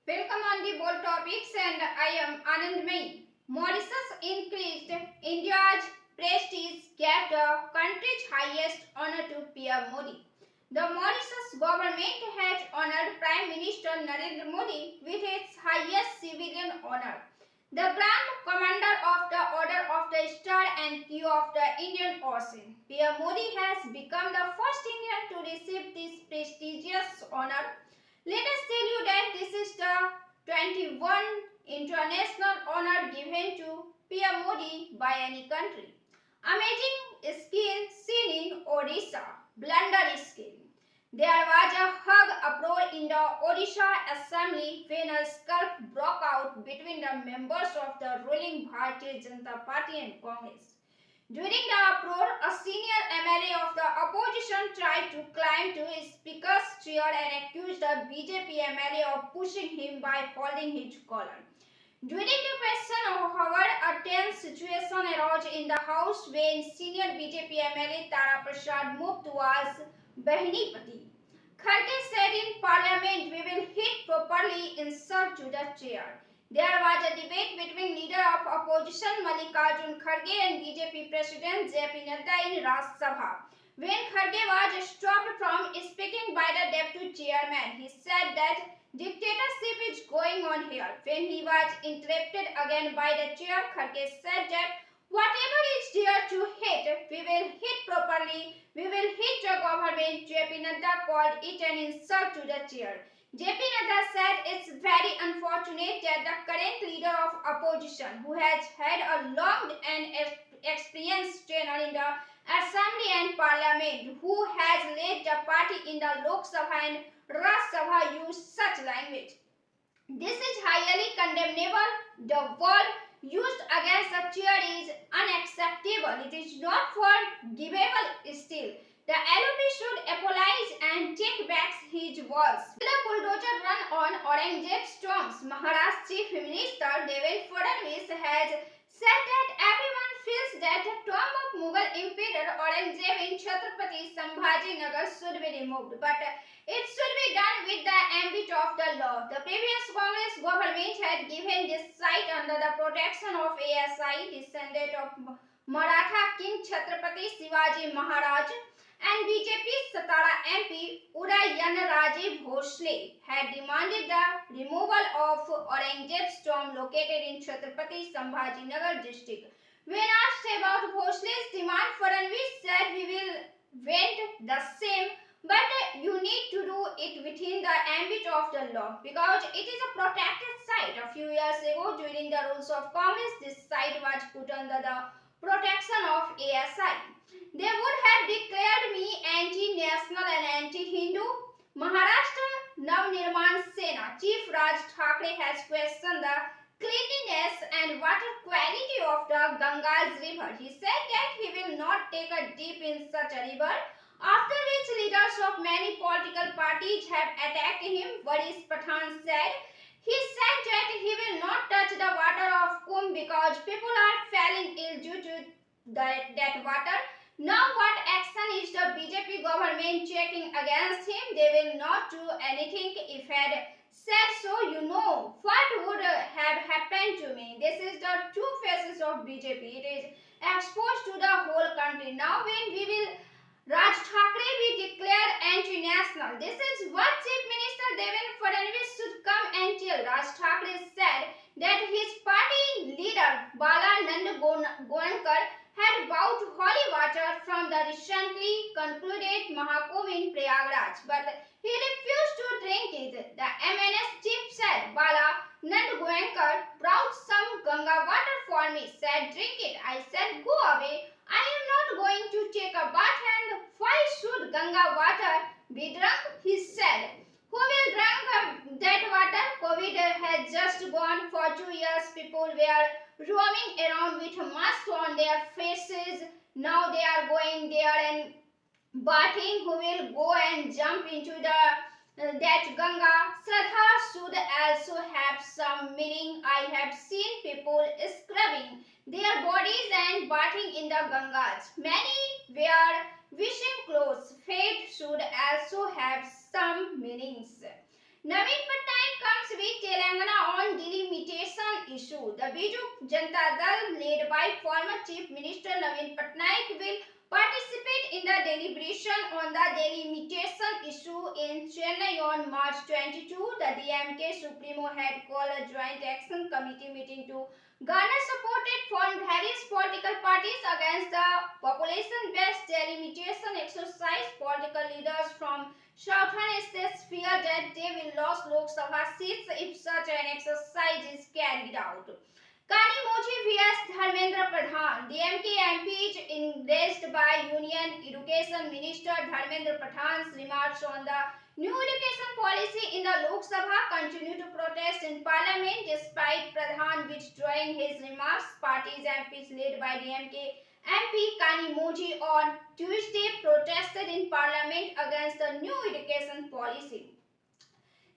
Welcome on the bold topics and I am Anandmay. Mauritius increased India's prestige, gave the country's highest honor to PM Modi. The Mauritius government has honored Prime Minister Narendra Modi with its highest civilian honor, the Grand Commander of the Order of the Star and Q of the Indian Ocean. PM Modi has become the first Indian to receive this prestigious honor. Let us tell you that this is the 21 international honor given to PM Modi by any country. Amazing skill seen in Odisha, blunder skill. There was a hug uproar in the Odisha assembly when a scuffle broke out between the members of the ruling Bharatiya Janata Party and Congress. During the uproar, a senior MLA of the opposition tried to climb to his speaker's chair and accused a BJP MLA of pushing him by holding his collar. During the question, however, a tense situation arose in the House when senior BJP MLA Tara Prasad moved towards Behnipati. Kharge said in Parliament, "We will hit properly, insult to the chair." There was a debate between leader of opposition Mallikarjun Kharge and BJP President JP Nadda in Rajya Sabha. When Kharge was stopped from speaking by the deputy chairman, he said that dictatorship is going on here. When he was interrupted again by the chair, Kharge said that whatever is there to hit, we will hit properly. We will hit the government. JP Nadda called it an insult to the chair. JP Nadda said it's very unfortunate that the current leader of opposition, who has had a long and experienced tenure in the assembly and parliament, who has led the party in the Lok Sabha and Rajya Sabha, use such language. This is highly condemnable. The word used against the chair is unacceptable. It is not forgivable still. The LOP should apologize and take back his words. The bulldozer run on Aurangzeb's tombs. Maharashtra Chief Minister Devendra Fadnavis has said that everyone feels that the tomb of Mughal Emperor Aurangzeb in Chhatrapati Sambhajinagar should be removed, but it should be done with the ambit of the law. The previous Congress government had given this site under the protection of ASI, descendant of Maratha King Chhatrapati Shivaji Maharaj, and BJP Satara MP Udayyanaraje Bhosle had demanded the removal of Aurangzeb's tomb located in Chhatrapati Sambhajinagar district. When asked about Bhosle's demand, Fadnavis said, "We will vent the same, but you need to do it within the ambit of the law because it is a protected site." A few years ago, during the rules of Congress, this site was put under the protection of ASI. They would have declared me anti-national and anti-Hindu. Maharashtra Navnirman Sena Chief Raj Thackeray has questioned the cleanliness and water quality of the Ganga's river. He said that he will not take a dip in such a river, after which leaders of many political parties have attacked him. Varis Pathan said. He said that he will not touch the water of Kumbh because people are falling ill due to that water. Now what action is the BJP government taking against him? They will not do anything. If had said so, you know what would have happened to me. This is the two faces of BJP. It is exposed to the whole country. Now when we will Raj Thackeray be declared anti-national. This is what Chief Minister Devendra Fadnavis should come and tell. Raj Thackeray said that his party leader Bala Nand Goenkar had bought holy water from the recently concluded Mahakumbh in Prayagraj, but he refused to drink it. The MNS chief said, "Bala Nand Goenkar brought some Ganga water for me, said drink it. I said go away. I am not going to take a bath and why should Ganga water be drunk?" he said. Who will drink that water? COVID has just gone. For 2 years people were roaming around with masks on their faces. Now they are going there and bathing. Who will go and jump into that Ganga? Shraddha should also have some meaning. I have seen people scrubbing their bodies and bathing in the Gangas. Many wear wishing clothes. Faith should also have some meanings. Naveen Patnaik comes with Telangana on delimitation issue. The Biju Janata Dal, led by former Chief Minister Naveen Patnaik, will participate in the deliberation on the delimitation issue in Chennai on March 22. The DMK Supremo had called a joint action committee meeting to garner support from various political parties against the population-based delimitation exercise. Political leaders from southern states fear that they will lose Lok Sabha seats if such an exercise is carried out. Kanimoji vs Dharmendra Pradhan. DMK MPs enraged by Union Education Minister Dharmendra Pradhan's remarks on the new education policy in the Lok Sabha continue to protest in Parliament despite Pradhan withdrawing his remarks. Party's MPs led by DMK MP Kanimoji on Tuesday protested in Parliament against the new education policy.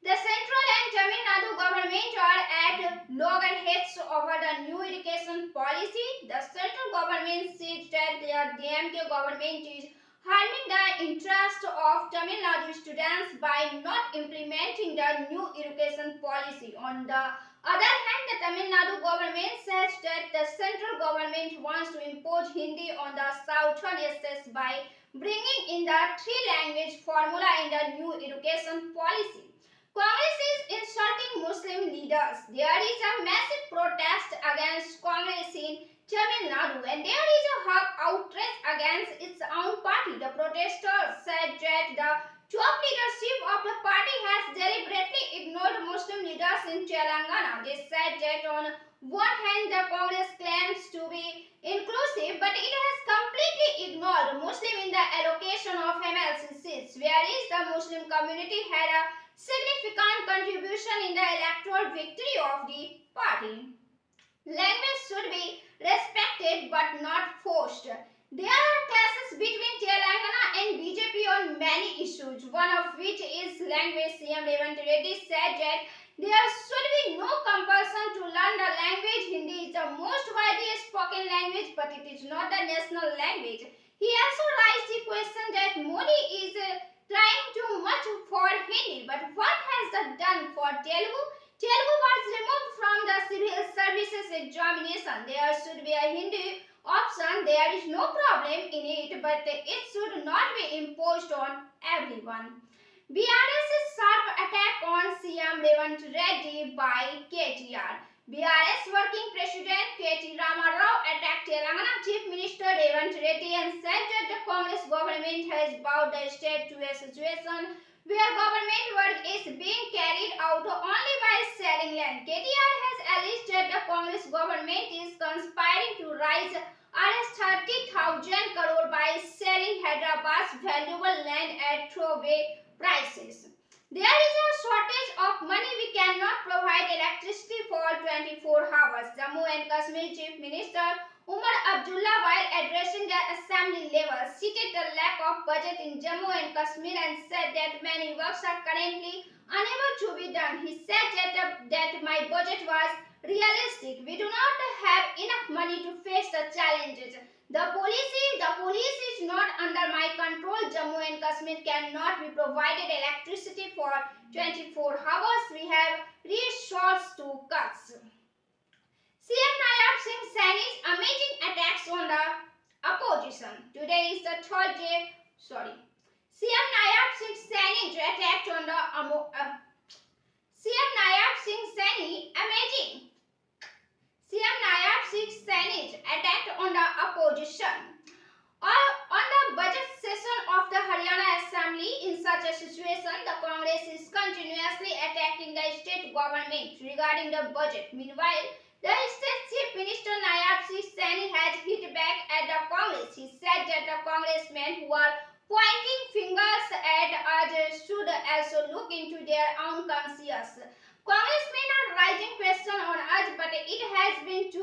The central and Tamil Nadu government are at loggerheads over the new education policy. The central government said that the DMK government is harming the interest of Tamil Nadu students by not implementing the new education policy. On the other hand, the Tamil Nadu government says that the central government wants to impose Hindi on the southern states by bringing in the three-language formula in the new education policy. Congress is insulting Muslim leaders. There is a massive protest against Congress in Tamil Nadu and there is a outrage against its own party. The protesters said that the top leadership of the party has deliberately ignored Muslim leaders in Telangana. They said that on one hand the Congress claims to be inclusive but it has completely ignored Muslim in the allocation of MLC seats, whereas the Muslim community had a significant contribution in the electoral victory of the party. Language should be respected but not forced. There are clashes between Telangana and BJP on many issues, one of which is language. CM Revanth Reddy said that there should be no compulsion to learn the language. Hindi is the most widely spoken language but it is not the national language. He also raised the question that Modi is trying too much for Hindi, but what has that done for Telugu? Telugu was removed from the civil services examination. There should be a Hindi option. There is no problem in it, but it should not be imposed on everyone. BRS's sharp attack on CM Revanth Reddy by KTR. BRS Working President K.T. Rama Rao attacked Telangana Chief Minister Revanth Reddy and said that the Congress government has brought the state to a situation where government work is being carried out only by selling land. KTR has alleged that the Congress government is conspiring to raise Rs 30,000 crore by selling Hyderabad's valuable land at throwaway prices. There is a shortage of money. We cannot provide electricity for 24 hours. Jammu and Kashmir Chief Minister Umar Abdullah, while addressing the assembly level, cited the lack of budget in Jammu and Kashmir and said that many works are currently unable to be done. He said that my budget was realistic. We do not have enough money to face the challenges. The police is not under my control. Jammu and Kashmir cannot be provided electricity for 24 hours. We have resorts to cuts. CM Nayab Singh Saini's amazing attacks on the opposition. Today is the third day. CM Nayab Singh Saini's attack on the CM Nayab Singh Saini amazing. CM Nayab Singh Saini's attack on the opposition. On the budget session of the Haryana Assembly, in such a situation, the Congress is continuously attacking the state government regarding the budget. Meanwhile, the state chief minister Nayab Singh Saini has hit back at the Congress. He said that the congressmen who are pointing fingers at us should also look into their own conscience. Congressmen are raising questions on us, but it has been 2.5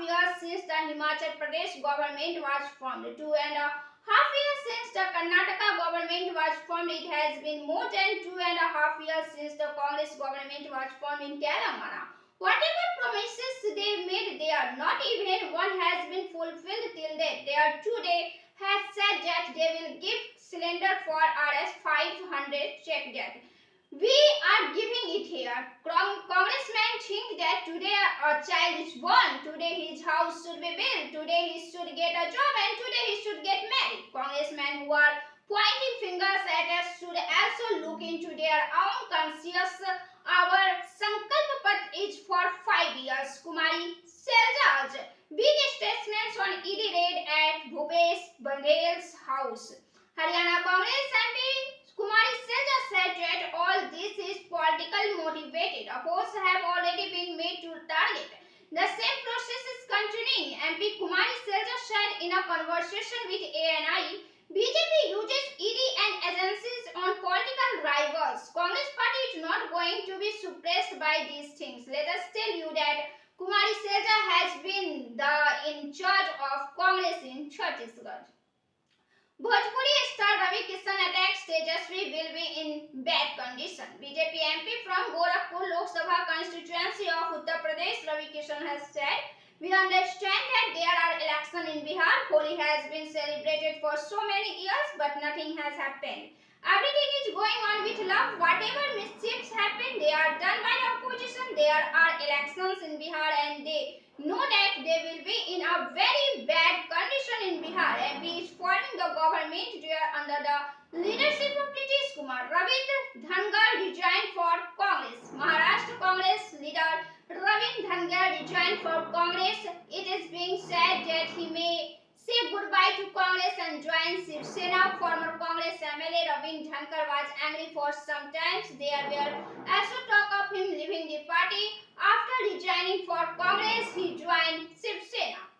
years since the Himachal Pradesh government was formed. 2.5 years since the Karnataka government was formed. It has been more than 2.5 years since the Congress government was formed in Telangana. Whatever promises they made there, not even one has been fulfilled till date. There today has said that they will give cylinder for Rs 500. Check that. We are giving it here. Congressmen think that today a child is born, today his house should be built, today he should get a job, and today he should get married. Congressmen who are pointing fingers at us should also look into their own conscience. Our Sankalp Path is for 5 years. Kumari Seljas, big statements on ED raid at Bhupesh Bandel's house. Haryana Congress MP Kumari Selja said that all this is politically motivated. Opposed have already been made to target. The same process is continuing. MP Kumari Selja said in a conversation with ANI, BJP uses ED and agencies on political rivals. Congress party is not going to be suppressed by these things. Let us tell you that Kumari Selja has been in charge of Congress in Chhattisgarh. Bhojpuri star Ravi Kishan attacks Tejaswi will be in bad condition. BJP MP from Gorakhpur Lok Sabha constituency of Uttar Pradesh, Ravi Kishan has said, "We understand that there are elections in Bihar. Holi has been celebrated for so many years, but nothing has happened. Everything is going on with love. Whatever mischiefs happen, they are done by the opposition. There are elections in Bihar and they know that they will be in a very bad condition in Bihar. MP is forming the government there under the leadership of Nitish Kumar. Ravindra Dhangar resigned for Congress. Maharashtra Congress leader Ravindra Dhangar resigned for Congress. It is being said that he may say goodbye to Congress and join Shiv Sena. Former Congress MLA Ravindra Dhangar was angry for some time. There were also talk of him leaving the party. After resigning for Congress, he joined Shiv Sena.